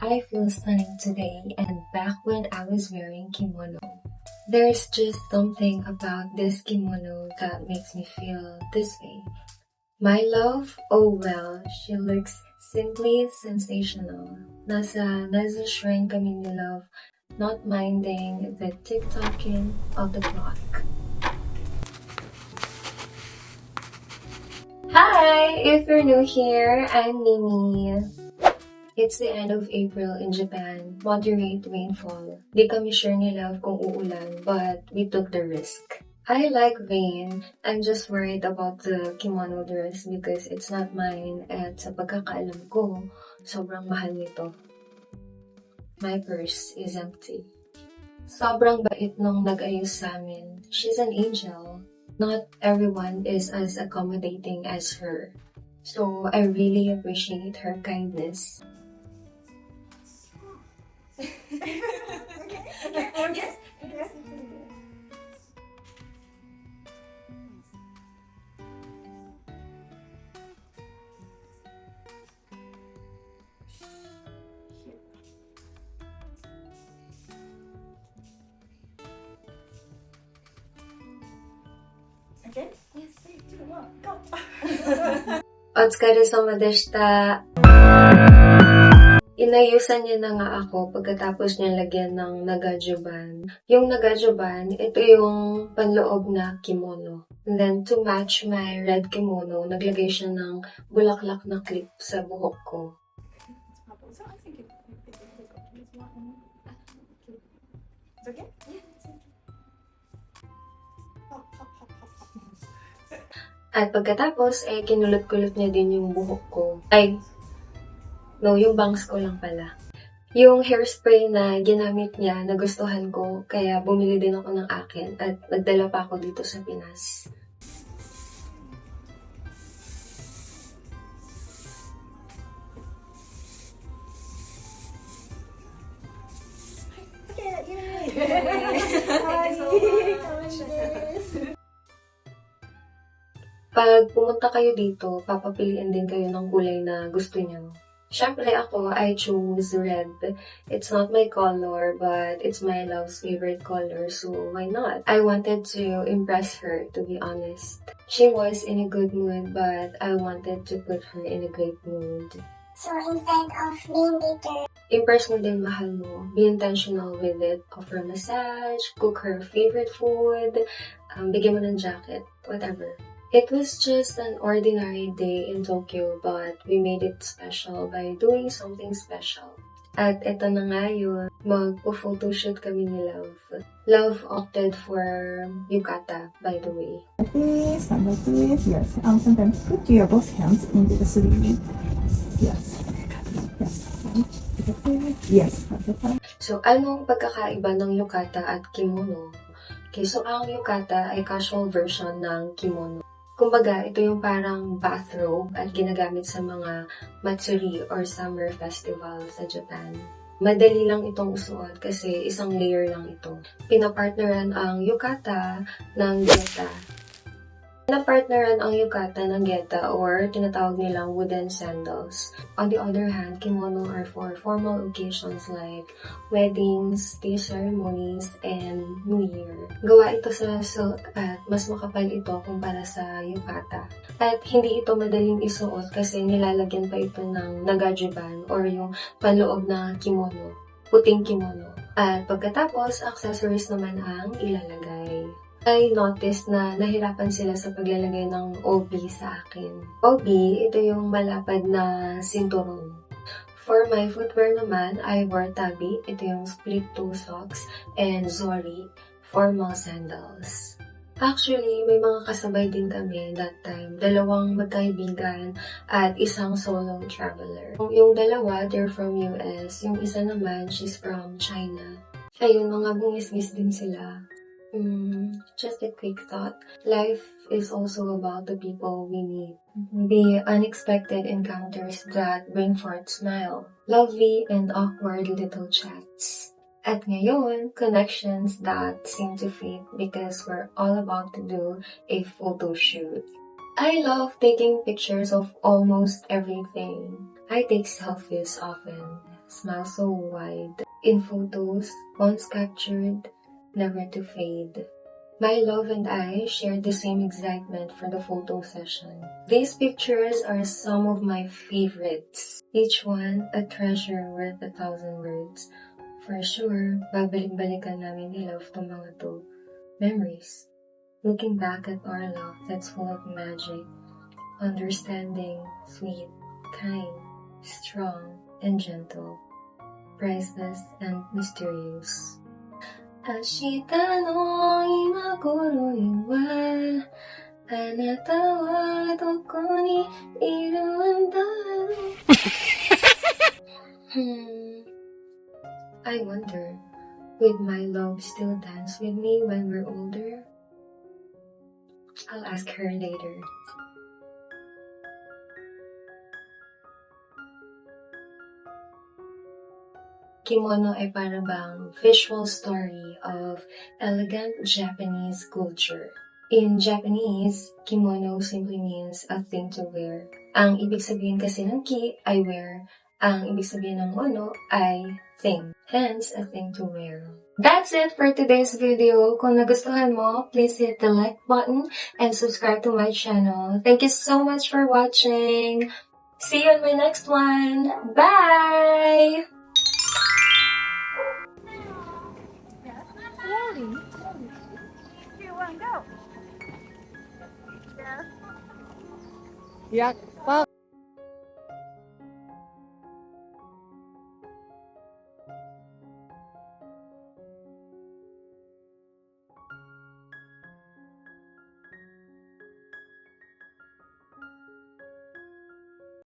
I feel stunning today and back when I was wearing kimono. There's just something about this kimono that makes me feel this way. My love, oh well, she looks simply sensational. Nasa shrine kami ni love, not minding the tick-tocking of the clock. Hi! If you're new here, I'm Mimi. It's the end of April in Japan. Moderate rainfall. Di kami sure ni love kung uulan, but we took the risk. I like rain. I'm just worried about the kimono dress because it's not mine at sa pagkakaalam ko, sobrang mahal nito. My purse is empty. Sobrang bait nung nag-ayos sa amin. She's an angel. Not everyone is as accommodating as her. So I really appreciate her kindness. Yes. Okay. Yes. 3, 2, 1, go. Otsukaresama deshita. Inayusan niya na nga ako pagkatapos niya lagyan ng nagajuban. Yung nagajuban, ito yung panloob na kimono. And then, to match my red kimono, naglagay siya ng bulaklak na clip sa buhok ko. So I think it's okay? Yeah, it's okay. Hop, hop, hop, hop, hop. At pagkatapos, kinulot-kulot niya din yung buhok ko. Yung bangs ko lang pala. Yung hairspray na ginamit niya, nagustuhan ko, kaya bumili din ako ng akin at nagdala pa ako dito sa Pinas. Okay, yay! Thank you so much. Pag pumunta kayo dito, papapiliin din kayo ng kulay na gusto niyo. Siyempre ako, I choose red. It's not my color, but it's my love's favorite color, so why not? I wanted to impress her, to be honest. She was in a good mood, but I wanted to put her in a great mood. So instead of being bitter, Impress mo din mahal mo. Be intentional with it. Offer a massage, cook her favorite food, bigyan mo ng jacket, whatever. It was just an ordinary day in Tokyo, but we made it special by doing something special. At eto na nga yun, magpo-photoshoot kami ni Love. Love opted for yukata, by the way. Stand like this, yes. Sometimes put your both hands into the sleeve. Yes. Yes. So, ano ang pagkakaiba ng yukata at kimono? Okay, so ang yukata ay casual version ng kimono. Kumbaga, ito yung parang bathrobe at ginagamit sa mga matsuri or summer festival sa Japan. Madali lang itong suot kasi isang layer lang ito. Pinapartneran ang yukata ng geta. Pinapartneran ang yukata ng geta or tinatawag nilang wooden sandals. On the other hand, kimono are for formal occasions like weddings, tea ceremonies, and New Year. Gawa ito sa silk at mas makapal ito kumpara sa yukata. At hindi ito madaling isuot kasi nilalagyan pa ito ng nagajuban or yung panloob na kimono, puting kimono. At pagkatapos, accessories naman ang ilalagay. I noticed na nahirapan sila sa paglalagay ng obi sa akin. Obi, ito yung malapad na sinturon. For my footwear naman, I wore tabi, ito yung split toe socks, and zori, formal sandals. Actually, may mga kasabay din kami that time. 2 magkaibigan at isang solo traveler. Yung dalawa, they're from US. Yung isa naman, she's from China. Ayun, mga bungis-ngis din sila. Just a quick thought. Life is also about the people we meet. The unexpected encounters that bring forth smile. Lovely and awkward little chats. At ngayon, connections that seem to fit because we're all about to do a photo shoot. I love taking pictures of almost everything. I take selfies often. smile so wide. In photos, once captured, never to fade. My love and I shared the same excitement for the photo session. These pictures are some of my favorites. Each one a treasure worth 1,000 words. For sure, babalik-balikan namin ni love tong mga to. Memories. Looking back at our love that's full of magic, understanding, sweet, kind, strong, and gentle, priceless and mysterious. 明日の今頃にはあなたはどこにいるんだろう I wonder, would my love still dance with me when we're older? I'll ask her later. Kimono ay para bang visual story of elegant Japanese culture. In Japanese, kimono simply means a thing to wear. Ang ibig sabihin kasi ng ki ay wear. Ang ibig sabihin ng mono ay thing. Hence, a thing to wear. That's it for today's video. Kung nagustuhan mo, please hit the like button and subscribe to my channel. Thank you so much for watching. See you in my next one. Bye! Slowly. 3, 2, 1, go. Yak, pak.